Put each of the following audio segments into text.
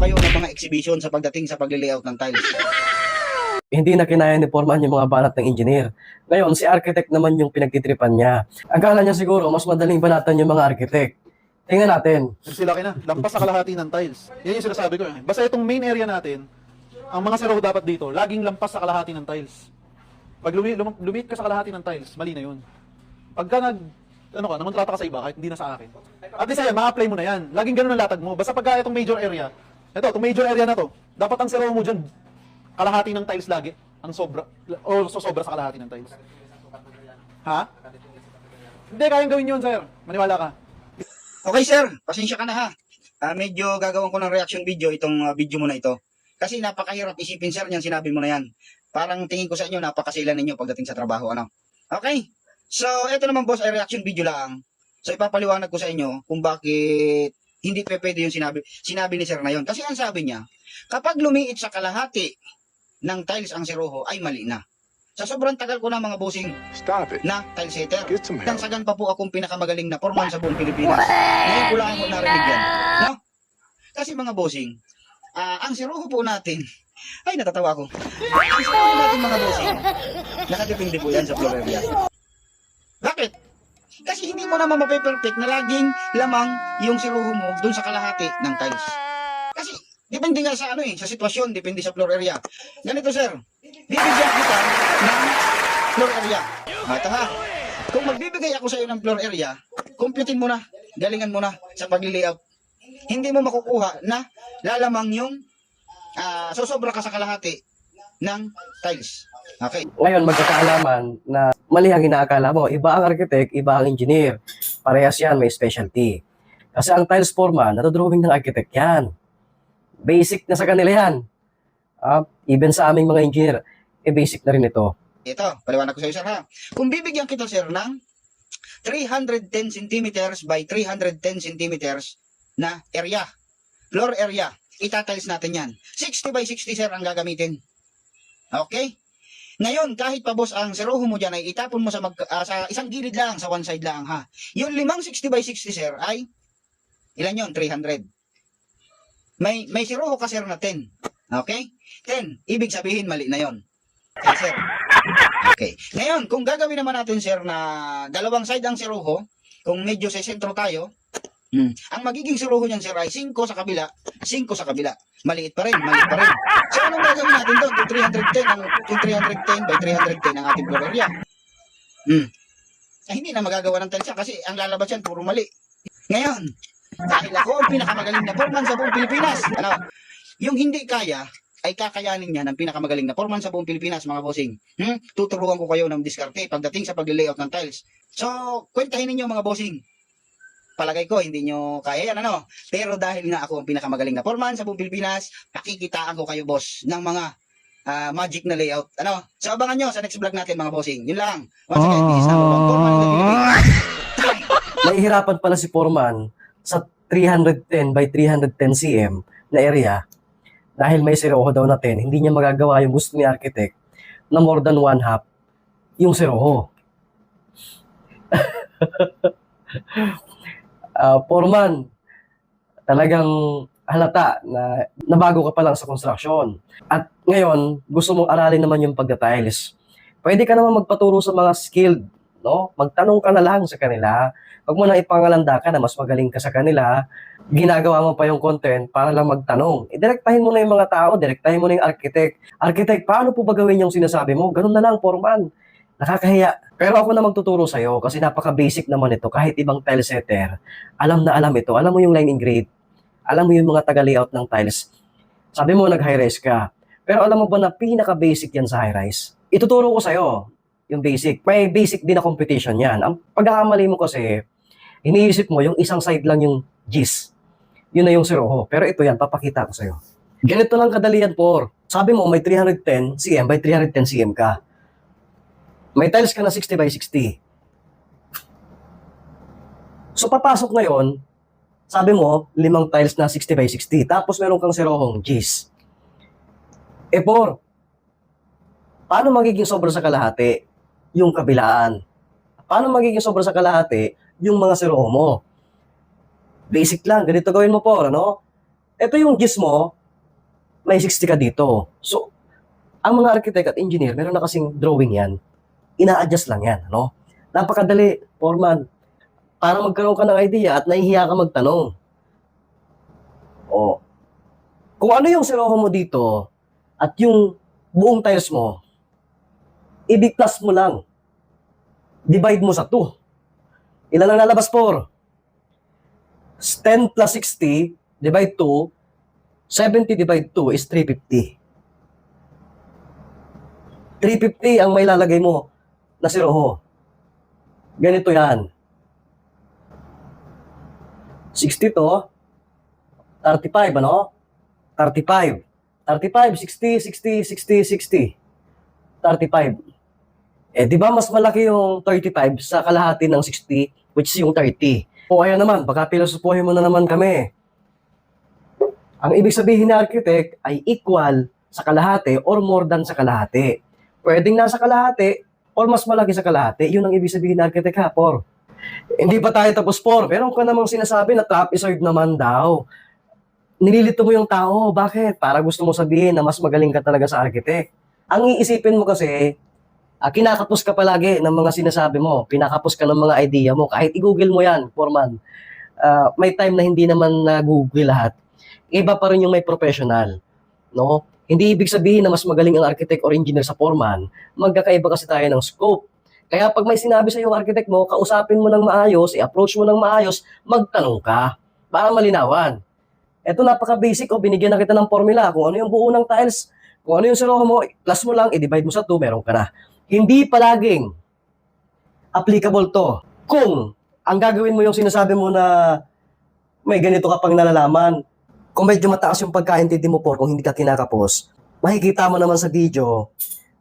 kayo ng mga exhibition sa pagdating sa pagli-layout ng tiles. Hindi na kinaya ni Foreman yung mga banat ng engineer. Ngayon, si architect naman yung pinagtitripan niya. Akala niya siguro, mas madaling banatan yung mga architect. Tingnan natin. Sila na, lampas sa kalahati ng tiles. Yan yung sinasabi ko eh. Basta itong main area natin, ang mga zero dapat dito, laging lampas sa kalahati ng tiles. Pag lumit ka sa kalahati ng tiles, mali na yun. Pagka namontrata ka sa iba, kahit hindi na sa akin. At least ayan, ma-apply mo na yan. Laging ganun ang latag mo. Basta pagka itong major area, itong major area na to, dapat ang zero mo dyan, kalahati ng tiles lagi. Ang sobra, o sobra sa kalahati ng tiles. Ha? Hindi, kayang gawin yun, sir. Maniwala ka. Okay sir, pasensya ka na ha. Medyo gagawin ko ng reaction video itong video mo na ito. Kasi napakahirap isipin sir yung sinabi mo na yan. Parang tingin ko sa inyo, napakasila ninyo pagdating sa trabaho. Ano? Okay? So, ito naman boss ay reaction video lang. So, ipapaliwanag ko sa inyo kung bakit hindi pwede yung sinabi ni sir na yun. Kasi ang sabi niya, kapag lumiit sa kalahati ng tiles ang seroho ay mali na. Sa sobrang tagal ko na mga bossing na tile setter, nang sagan pa po akong pinakamagaling na foreman sa buong Pilipinas. Ngayon ko lang ako narinig yan. No? Kasi mga bossing, ang seroho po natin, ay natatawa ko. Ang seroho natin mga bossing, nakadepende po yan sa floor area. Bakit? Kasi hindi mo naman mape-perfect na laging lamang yung seroho mo dun sa kalahati ng tiles. Kasi depende nga sa sa sitwasyon, depende sa floor area. Ganito sir, bibigyan kita ng floor area. Ito ha, kung magbibigay ako sa iyo ng floor area, computein mo na, galingan mo na sa pagli-layout. Hindi mo makukuha na lalamang yung sosobra ka sa kalahati ng tiles. Okay. Ngayon, magkakaalaman na mali ang inaakala mo. Iba ang architect, iba ang engineer. Parehas yan, may specialty. Kasi ang tiles foreman, natodrawing ng architect yan. Basic na sa kanila yan. Even sa aming mga engineer, basic na rin ito. Ito, paliwanag ko sa iyo sir ha. Kung bibigyan kita sir ng 310 centimeters by 310 centimeters na area, floor area, itatiles natin yan. 60 by 60 sir ang gagamitin. Okay? Ngayon, kahit pa boss ang seroho mo dyan ay itapon mo sa isang gilid lang, sa one side lang ha. Yung limang 60 by 60 sir ay, ilan yun? 300. May seroho ka sir na 10. Okay? 10. Ibig sabihin mali na yon. Okay sir. Okay. Ngayon, kung gagawin naman natin sir na dalawang side ang seroho, kung medyo sa sentro tayo, ang magiging seroho niyan sir ay 5 sa kabila, 5 sa kabila. Maliit pa rin. So anong gagawin natin doon? Kung 310 by 310 ang ating floor area. Ay, hindi na magagawa ng tiles yan kasi ang lalabas yan puro mali. Ngayon, dahil ako ang pinakamagaling na foreman sa buong Pilipinas. Yung hindi kaya ay kakayanin niya ng pinakamagaling na foreman sa buong Pilipinas mga bossing. Tuturuan ko kayo ng diskarte pagdating sa pagli-layout ng tiles. So, kwentahin ninyo mga bossing. Palagay ko, hindi nyo kaya yan, Pero dahil nga ako ang pinakamagaling na foreman sa buong Pilipinas, pakikitaan ko kayo, boss, ng mga magic na layout. So, abangan nyo sa next vlog natin, mga bossing. Yun lang. Once again, this is number one foreman in the Philippines. Nahihirapan pala si foreman sa 310 by 310 cm na area dahil may seroho daw na 10. Hindi niya magagawa yung gusto ni architect na more than one half yung seroho. Foreman, talagang halata na nabago ka pa lang sa construction. At ngayon, gusto mong aralin naman yung pagka-tiles. Pwede ka naman magpaturo sa mga skilled, Magtanong ka na lang sa kanila. Huwag mo na ipangalanda ka na mas magaling ka sa kanila. Ginagawa mo pa yung content para lang magtanong. Direktahin mo na yung mga tao, direktahin mo na yung architect. Architect, paano po ba gawin yung sinasabi mo? Ganun na lang, foreman. Nakakahiya. Pero ako na magtuturo sa'yo kasi napaka-basic naman ito. Kahit ibang tile setter, alam na alam ito. Alam mo yung line and grade. Alam mo yung mga taga-layout ng tiles. Sabi mo, nag-high-rise ka. Pero alam mo ba na pinaka-basic yan sa high-rise? Ituturo ko sa'yo yung basic. May basic din na competition yan. Ang pagkakamali mo kasi, iniisip mo yung isang side lang yung G's. Yun na yung seroho. Pero ito yan, papakita ko sa'yo. Ganito lang kadali yan, por. Sabi mo, may 310 cm by 310 cm ka. May tiles ka na 60 by 60. So, papasok ngayon, sabi mo, 5 tiles na 60 by 60. Tapos, meron kang serohong G's. Por, paano magiging sobra sa kalahati yung kabilaan? Paano magiging sobra sa kalahati yung mga seroho mo? Basic lang. Ganito gawin mo, por, Ito yung gis mo, may 60 ka dito. So, ang mga architect at engineer, meron na kasing drawing yan. Ina-adjust lang yan, no? Napakadali, foreman. Para magkaroon ka ng idea at nahihiya ka magtanong. O, kung ano yung siroho mo dito at yung buong tiles mo, i-plus mo lang. Divide mo sa 2. Ilan ang lalabas, 4? 10 plus 60 divide 2, 70 divide 2 is 350. 350 ang may lalagay mo na siroho. Ganito yan. 60 to, 35, ano? 35. 35, 60, 60, 60, 60. 35. Eh, di ba mas malaki yung 35 sa kalahati ng 60, which is yung 30. O ayan naman, baka pilosopohin mo na naman kami. Ang ibig sabihin na architect ay equal sa kalahati or more than sa kalahati. Pwedeng nasa kalahati or mas malaki sa kalahati. Yun ang ibig sabihin na architect ha, por. Hindi pa tayo tapos, por. Meron ka namang sinasabi na trapezoid naman daw. Nililito mo yung tao. Bakit? Para gusto mo sabihin na mas magaling ka talaga sa architect. Ang iisipin mo kasi, kinakapos ka palagi ng mga sinasabi mo. Kinakapos ka ng mga idea mo. Kahit i-google mo yan, foreman. May time na hindi naman na-google lahat. Iba pa rin yung may professional. No? Hindi ibig sabihin na mas magaling ang architect or engineer sa foreman. Magkakaiba kasi tayo ng scope. Kaya pag may sinabi sa yung architect mo, kausapin mo ng maayos, i-approach mo ng maayos, magtanong ka para malinawan. Ito napaka-basic, binigyan na kita ng formula. Kung ano yung buo ng tiles, kung ano yung siroho mo, plus mo lang, i-divide mo sa 2, meron ka na. Hindi palaging applicable to. Kung ang gagawin mo yung sinasabi mo na may ganito ka pang nalalaman, kung medyo mataas yung pagkaintindi mo po, kung hindi ka kinakapos, makikita mo naman sa video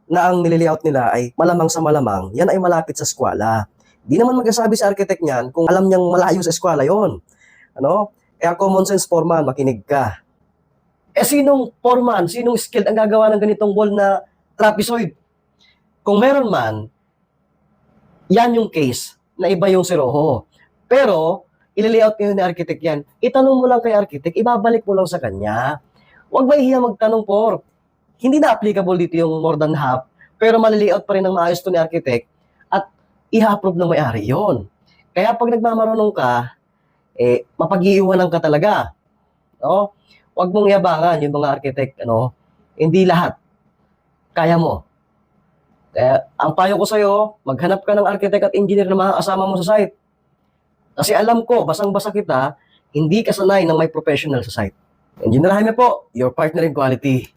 na ang nililayout nila ay malamang sa malamang, yan ay malapit sa eskwela. Di naman magsasabi sa architect niyan kung alam niyang malayo sa eskwela yon. Ano? Kaya common sense, foreman, makinig ka. Sinong foreman, sinong skilled ang gagawa ng ganitong wall na trapezoid? Kung meron man, yan yung case na iba yung siroho. Pero, ilalayout ngayon ni architect yan, itanong mo lang kay architect, ibabalik mo lang sa kanya. Huwag mahihiya magtanong, por. Hindi na applicable dito yung more than half, pero malalayout pa rin ng maayos to ni architect at i-approve ng may-ari yon. Kaya pag nagmamarunong ka, mapag-iiwanan ka talaga. No? Huwag mong yabangan yung mga architect, hindi lahat. Kaya mo. Kaya ang payo ko sa'yo, maghanap ka ng architect at engineer na makakasama mo sa site. Kasi alam ko, basang-basa kita, hindi ka sanay ng may professional sa site. Engineer Jaime po, your partner in quality.